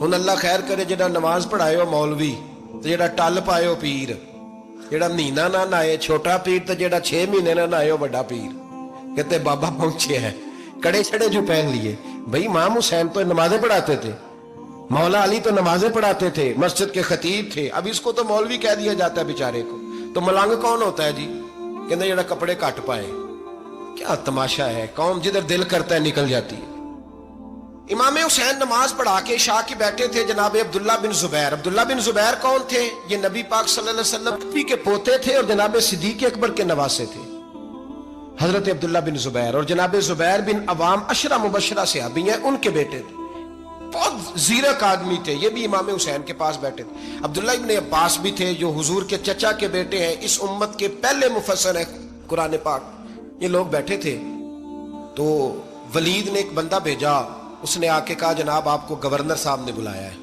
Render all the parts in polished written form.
ہن اللہ خیر کرے جڑا نماز پڑھائے ہو مولوی تے جڑا ٹل پائے ہو پیر، جڑا مہینہ نہ نہائے چھوٹا پیر تے جڑا 6 مہینے نہ نہائے ہو بڑا پیر، کہتے بابا پہنچے ہیں کڑے چھڑے جو پہن لیے۔ بھئی امام حسین تو نمازیں پڑھاتے تھے، مولا علی تو نمازیں پڑھاتے تھے، مسجد کے خطیب تھے، اب اس کو تو مولوی کہہ دیا جاتا ہے بیچارے کو، تو ملنگ کون ہوتا ہے جی؟ کہتے جڑا کپڑے کٹ پائے۔ کیا تماشا ہے، قوم جدھر دل کرتا ہے نکل جاتی ہے۔ امام حسین نماز پڑھا کے عشاء کی بیٹھے تھے جناب عبداللہ بن زبیر۔ عبداللہ بن زبیر کون تھے؟ یہ نبی پاک صلی اللہ علیہ وسلم کے پوتے تھے اور جناب صدیق اکبر کے نواسے تھے، حضرت عبداللہ بن زبیر، اور جناب زبیر بن عوام عشرہ مبشرہ صحابی ہیں، ان کے بیٹے تھے، بہت زیرک آدمی تھے، یہ بھی امام حسین کے پاس بیٹھے تھے۔ عبداللہ ابن عباس بھی تھے جو حضور کے چچا کے بیٹے ہیں، اس امت کے پہلے مفسر ہیں قرآن پاک، یہ لوگ بیٹھے تھے۔ تو ولید نے ایک بندہ بھیجا، اس نے آ کے کہا جناب آپ کو گورنر صاحب نے بلایا ہے۔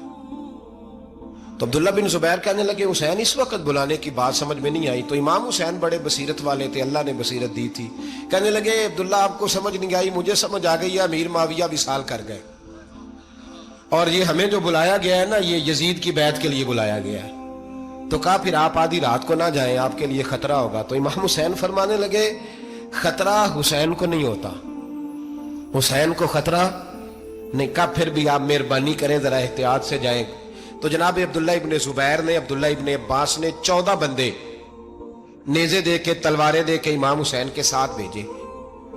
تو عبداللہ بن زبیر کہنے لگے حسین اس وقت بلانے کی بات سمجھ میں نہیں آئی۔ تو امام حسین بڑے بصیرت والے تھے، اللہ نے بصیرت دی تھی، کہنے لگے عبداللہ آپ کو سمجھ نہیں آئی، مجھے سمجھ آ گئی ہے، امیر معاویہ وصال کر گئے، اور یہ ہمیں جو بلایا گیا ہے نا یہ یزید کی بیعت کے لیے بلایا گیا ہے۔ تو کہا پھر آپ آدھی رات کو نہ جائیں، آپ کے لیے خطرہ ہوگا۔ تو امام حسین فرمانے لگے خطرہ حسین کو نہیں ہوتا، حسین کو خطرہ نہیں، کہا پھر بھی آپ مہربانی کریں ذرا احتیاط سے جائیں۔ تو جناب عبداللہ ابن زبیر نے، عبداللہ ابن عباس نے 14 بندے نیزے دے کے تلواریں دے کے امام حسین کے ساتھ بھیجے،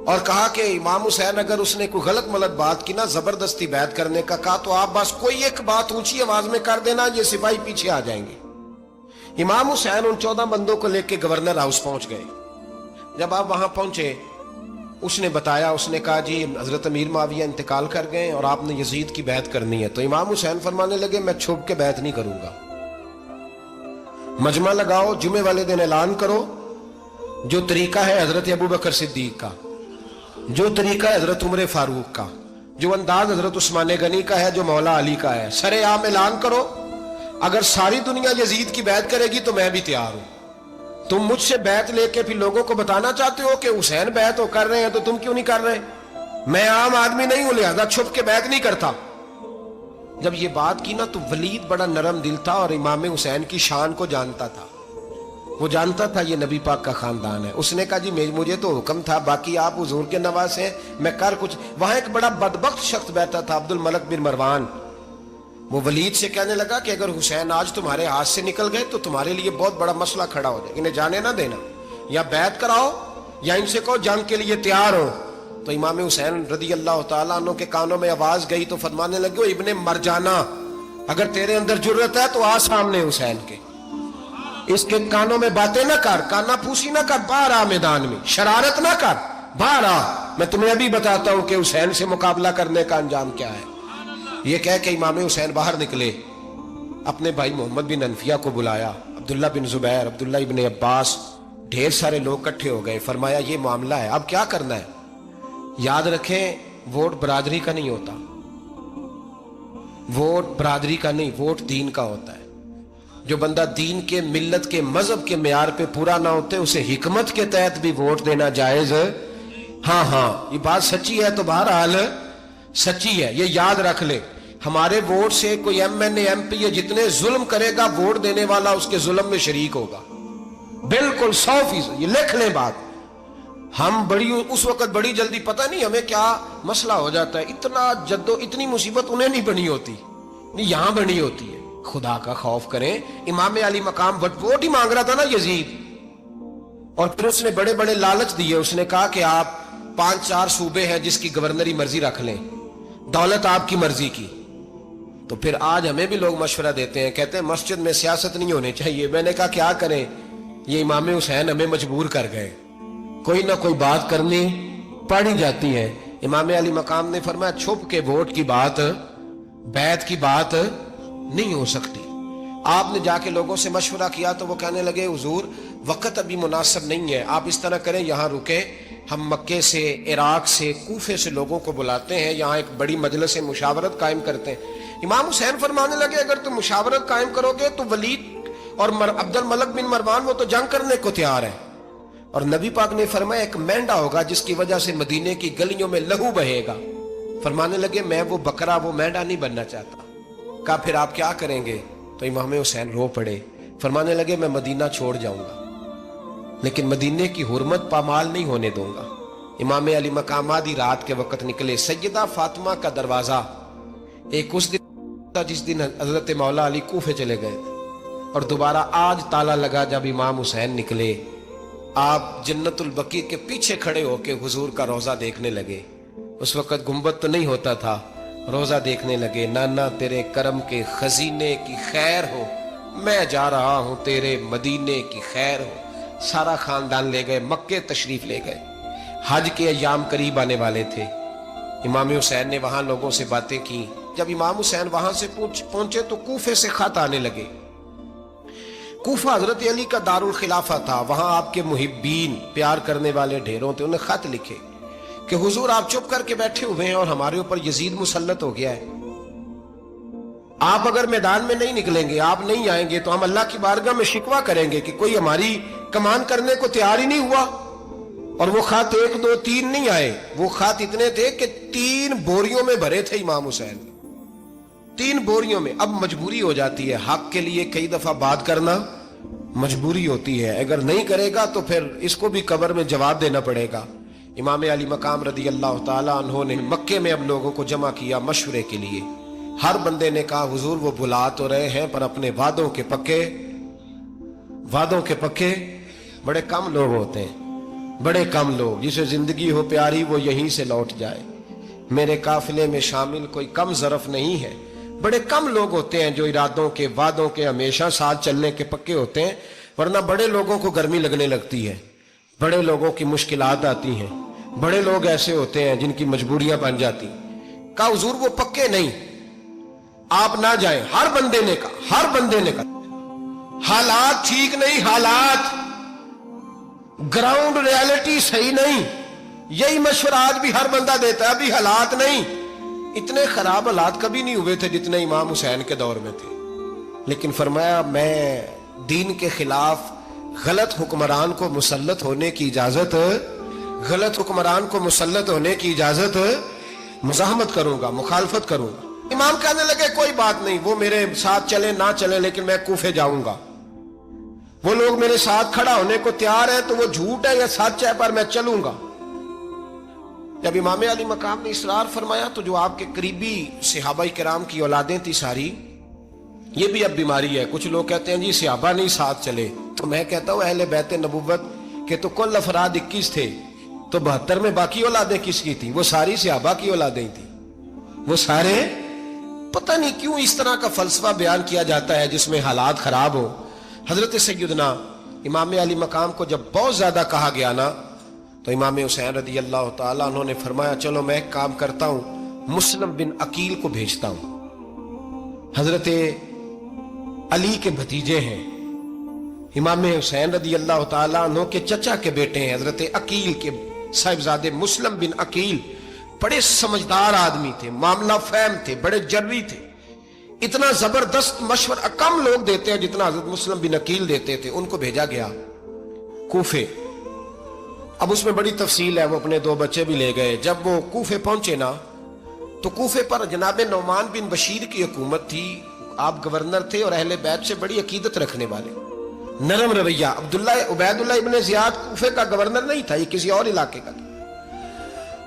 اور کہا کہ امام حسین اگر اس نے کوئی غلط ملت بات کی نا زبردستی بیعت کرنے کا کہا تو آپ بس کوئی ایک بات اونچی آواز میں کر دینا، یہ سپاہی پیچھے آ جائیں گے۔ امام حسین ان 14 بندوں کو لے کے گورنر ہاؤس پہنچ گئے۔ جب آپ وہاں پہنچے اس نے بتایا، اس نے کہا جی حضرت امیر معاویہ انتقال کر گئے اور آپ نے یزید کی بیعت کرنی ہے۔ تو امام حسین فرمانے لگے میں چھپ کے بیعت نہیں کروں گا، مجمع لگاؤ، جمعے والے دن اعلان کرو، جو طریقہ ہے حضرت ابو بکر صدیق کا، جو طریقہ ہے حضرت عمر فاروق کا، جو انداز حضرت عثمان غنی کا ہے، جو مولا علی کا ہے، سر عام اعلان کرو، اگر ساری دنیا یزید کی بیعت کرے گی تو میں بھی تیار ہوں۔ تم مجھ سے بیعت لے کے پھر لوگوں کو بتانا چاہتے ہو کہ حسین بیعت ہو کر رہے ہیں تو تم کیوں نہیں کر رہے؟ میں عام آدمی نہیں ہوں لہذا چھپ کے بیعت نہیں کرتا۔ جب یہ بات کی نا تو ولید بڑا نرم دل تھا اور امام حسین کی شان کو جانتا تھا، وہ جانتا تھا یہ نبی پاک کا خاندان ہے۔ اس نے کہا جی مجھے تو حکم تھا، باقی آپ حضور کے نواز ہیں، میں کر کچھ۔ وہاں ایک بڑا بدبخت شخص بیٹھا تھا عبد الملک بن مروان، وہ ولید سے کہنے لگا کہ اگر حسین آج تمہارے ہاتھ سے نکل گئے تو تمہارے لیے بہت بڑا مسئلہ کھڑا ہو جائے، انہیں جانے نہ دینا، یا بیعت کراؤ یا ان سے کہو جنگ کے لیے تیار ہو۔ تو امام حسین رضی اللہ تعالیٰ عنہ کے کانوں میں آواز گئی تو فرمانے لگے ابن مرجانہ اگر تیرے اندر جرت ہے تو آ سامنے حسین کے، اس کے کانوں میں باتیں نہ کر، کانا پھوسی نہ کر، باہر آ میدان میں، شرارت نہ کر، باہر آ، میں تمہیں ابھی بتاتا ہوں کہ حسین سے مقابلہ کرنے کا انجام کیا ہے۔ یہ کہہ کہ امام حسین باہر نکلے، اپنے بھائی محمد بن انفیہ کو بلایا، عبداللہ بن زبیر، عبداللہ ابن عباس، ڈھیر سارے لوگ اکٹھے ہو گئے، فرمایا یہ معاملہ ہے، اب کیا کرنا ہے؟ یاد رکھیں ووٹ برادری کا نہیں ہوتا، ووٹ برادری کا نہیں، ووٹ دین کا ہوتا ہے۔ جو بندہ دین کے، ملت کے، مذہب کے معیار پہ پورا نہ ہوتے اسے حکمت کے تحت بھی ووٹ دینا جائز۔ ہاں یہ بات سچی ہے تو بہرحال سچی ہے، یہ یاد رکھ لے، ہمارے ووٹ سے کوئی M N A M P یہ جتنے ظلم کرے گا ووٹ دینے والا اس کے ظلم میں شریک ہوگا، بالکل 100%، یہ لکھ لیں بات۔ ہم اس وقت بڑی جلدی، پتہ نہیں ہمیں کیا مسئلہ ہو جاتا ہے، اتنا اتنی مصیبت انہیں نہیں بنی ہوتی، نہیں یہاں بنی ہوتی ہے۔ خدا کا خوف کریں، امام علی مقام ووٹ ہی مانگ رہا تھا نا یزید، اور پھر اس نے بڑے بڑے لالچ دیے، اس نے کہا کہ آپ 5-4 صوبے ہیں جس کی گورنری مرضی رکھ لیں، دولت آپ کی مرضی کی۔ تو پھر آج ہمیں بھی لوگ مشورہ دیتے ہیں، کہتے ہیں مسجد میں سیاست نہیں ہونی چاہیے۔ میں نے کہا کیا کریں، یہ امام حسین ہمیں مجبور کر گئے، کوئی نہ کوئی بات کرنی پڑ ہی جاتی ہے۔ امام علی مقام نے فرمایا چھپ کے ووٹ کی بات، بیعت کی بات نہیں ہو سکتی۔ آپ نے جا کے لوگوں سے مشورہ کیا تو وہ کہنے لگے حضور وقت ابھی مناسب نہیں ہے، آپ اس طرح کریں یہاں رکے، ہم مکے سے، عراق سے، کوفے سے لوگوں کو بلاتے ہیں، یہاں ایک بڑی مجلس مشاورت قائم کرتے ہیں۔ امام حسین فرمانے لگے اگر تم مشاورت قائم کرو گے تو ولید اور عبد الملک بن مروان وہ تو جنگ کرنے کو تیار ہے، اور نبی پاک نے فرمایا ایک مینڈا ہوگا جس کی وجہ سے مدینے کی گلیوں میں لہو بہے گا۔ فرمانے لگے میں وہ بکرا، وہ مینڈا نہیں بننا چاہتا، کہا پھر آپ کیا کریں گے؟ تو امام حسین رو پڑے، فرمانے لگے میں مدینہ چھوڑ جاؤں گا لیکن مدینے کی حرمت پامال نہیں ہونے دوں گا۔ امام علی مقام آدھی رات کے وقت نکلے۔ سیدہ فاطمہ کا دروازہ ایک اس دن تھا جس دن حضرت مولا علی کوفے چلے گئے تھے، اور دوبارہ آج تالا لگا جب امام حسین نکلے۔ آپ جنت البقیع کے پیچھے کھڑے ہو کے حضور کا روضہ دیکھنے لگے۔ اس وقت گنبد تو نہیں ہوتا تھا، روضہ دیکھنے لگے۔ نانا تیرے کرم کے خزینے کی خیر ہو، میں جا رہا ہوں تیرے مدینے کی خیر ہو۔ سارا خاندان لے گئے، مکے تشریف لے گئے۔ حج کے ایام قریب آنے والے تھے۔ امام حسین نے وہاں لوگوں سے باتیں کی۔ جب امام حسین وہاں سے پہنچے تو کوفے سے خط آنے لگے۔ کوفہ حضرت علی کا دارالخلافہ تھا، وہاں آپ کے محبین پیار کرنے والے ڈھیروں تھے۔ انہیں خط لکھے کہ حضور آپ چپ کر کے بیٹھے ہوئے ہیں اور ہمارے اوپر یزید مسلط ہو گیا ہے، آپ اگر میدان میں نہیں نکلیں گے، آپ نہیں آئیں گے تو ہم اللہ کی بارگاہ میں شکوہ کریں گے کہ کوئی ہماری کمان کرنے کو تیار ہی نہیں ہوا۔ اور وہ خط 1 2 3 نہیں آئے، وہ خط اتنے تھے کہ 3 بوریوں میں بھرے تھے امام حسین، 3 بوریوں میں۔ اب مجبوری ہو جاتی ہے، حق کے لیے کئی دفعہ بات کرنا مجبوری ہوتی ہے، اگر نہیں کرے گا تو پھر اس کو بھی قبر میں جواب دینا پڑے گا۔ امام علی مقام رضی اللہ تعالیٰ عنہ نے مکے میں اب لوگوں کو جمع کیا مشورے کے لیے۔ ہر بندے نے کہا حضور وہ بلا تو رہے ہیں پر اپنے وعدوں کے پکے بڑے کم لوگ ہوتے ہیں، بڑے کم لوگ، جسے زندگی ہو پیاری وہ یہیں سے لوٹ جائے۔ میرے قافلے میں شامل کوئی کم ظرف نہیں ہے، بڑے کم لوگ ہوتے ہیں جو ارادوں کے وعدوں کے ہمیشہ ساتھ چلنے کے پکے ہوتے ہیں، ورنہ بڑے لوگوں کو گرمی لگنے لگتی ہے، بڑے لوگوں کی مشکلات آتی ہیں، بڑے لوگ ایسے ہوتے ہیں جن کی مجبوریاں بن جاتی۔ کہا حضور وہ پکے نہیں، آپ نہ جائیں۔ ہر بندے نے کہا حالات ٹھیک نہیں، حالات گراؤنڈ ریالٹی صحیح نہیں۔ یہی مشورہ آج بھی ہر بندہ دیتا ہے، ابھی حالات نہیں۔ اتنے خراب حالات کبھی نہیں ہوئے تھے جتنے امام حسین کے دور میں تھے، لیکن فرمایا میں دین کے خلاف غلط حکمران کو مسلط ہونے کی اجازت مزاحمت کروں گا، مخالفت کروں گا۔ امام کہنے لگے کوئی بات نہیں، وہ میرے ساتھ چلے نہ چلے لیکن میں کوفے جاؤں گا۔ وہ لوگ میرے ساتھ کھڑا ہونے کو تیار ہے تو وہ جھوٹ ہے یا سچ ہے پر میں چلوں گا۔ جب امام علی مقام نے اصرار فرمایا تو جو آپ کے قریبی صحابہ کرام کی اولادیں تھی ساری، یہ بھی اب بیماری ہے، کچھ لوگ کہتے ہیں جی صحابہ نہیں ساتھ چلے، تو میں کہتا ہوں اہل بیت نبوت کے تو کل افراد 21 تھے، تو 72 میں باقی اولادیں کس کی تھیں؟ وہ ساری صحابہ کی اولادیں تھیں، وہ سارے۔ پتہ نہیں کیوں اس طرح کا فلسفہ بیان کیا جاتا ہے جس میں حالات خراب ہو۔ حضرت سیدنا امام علی مقام کو جب بہت زیادہ کہا گیا نا تو امام حسین رضی اللہ تعالیٰ عنہ نے فرمایا چلو میں ایک کام کرتا ہوں، مسلم بن عقیل کو بھیجتا ہوں۔ حضرت علی کے بھتیجے ہیں، امام حسین رضی اللہ تعالیٰ عنہ کے چچا کے بیٹے ہیں، حضرت عقیل کے صاحبزادے مسلم بن عقیل بڑے سمجھدار آدمی تھے، معاملہ فہم تھے، بڑے جری تھے، اتنا زبردست مشورہ کم لوگ دیتے ہیں جتنا حضرت مسلم بن عقیل دیتے تھے۔ ان کو بھیجا گیا کوفے۔ اب اس میں بڑی تفصیل ہے، وہ اپنے 2 بچے بھی لے گئے۔ جب وہ کوفے پہنچے نا تو کوفے پر جناب نعمان بن بشیر کی حکومت تھی، آپ گورنر تھے اور اہل بیت سے بڑی عقیدت رکھنے والے، نرم رویہ۔ عبید اللہ ابن زیاد کوفے کا گورنر نہیں تھا، یہ کسی اور علاقے کا تھا۔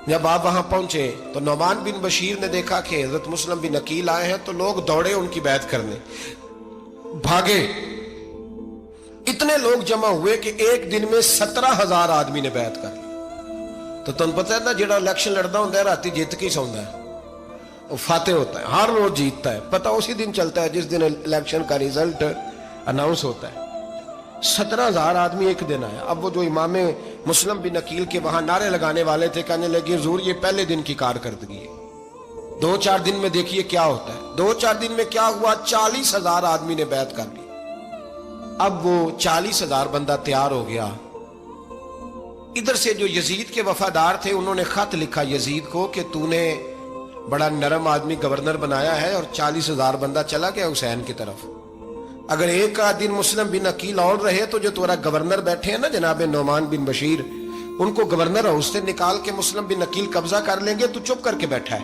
جب آپ وہاں پہنچے تو نعمان بن بشیر نے دیکھا کہ حضرت مسلم بن عقیل آئے ہیں تو لوگ دوڑے ان کی بیعت کرنے، بھاگے۔ اتنے لوگ جمع ہوئے کہ ایک دن میں 17,000 آدمی نے بیعت کر لی۔ تو تم پتہ ہے نا جڑا الیکشن لڑتا ہوتا ہے راتی جیت کے سوندا ہے، وہ فاتح ہوتا ہے، ہر روز جیتتا ہے، پتہ اسی دن چلتا ہے جس دن الیکشن کا ریزلٹ اناؤنس ہوتا ہے۔ 17,000 آدمی ایک دن آیا۔ اب وہ جو امام مسلم بن عقیل کے وہاں نعرے لگانے والے تھے کہنے لگے حضور یہ پہلے دن کی کارکردگی ہے، 2-4 دن میں دیکھیے کیا ہوتا ہے۔ 2-4 دن میں کیا ہوا، 40,000 آدمی نے بیعت کر لی۔ اب وہ 40,000 بندہ تیار ہو گیا۔ ادھر سے جو یزید کے وفادار تھے انہوں نے خط لکھا یزید کو کہ تو نے بڑا نرم آدمی گورنر بنایا ہے اور 40,000 بندہ چلا گیا حسین کی طرف، اگر ایک دن مسلم بن عقیل اور رہے تو جو تمہارا گورنر بیٹھے ہیں نا جناب نعمان بن بشیر، ان کو گورنر ہاؤس سے نکال کے مسلم بن عقیل قبضہ کر لیں گے، تو چپ کر کے بیٹھا ہے۔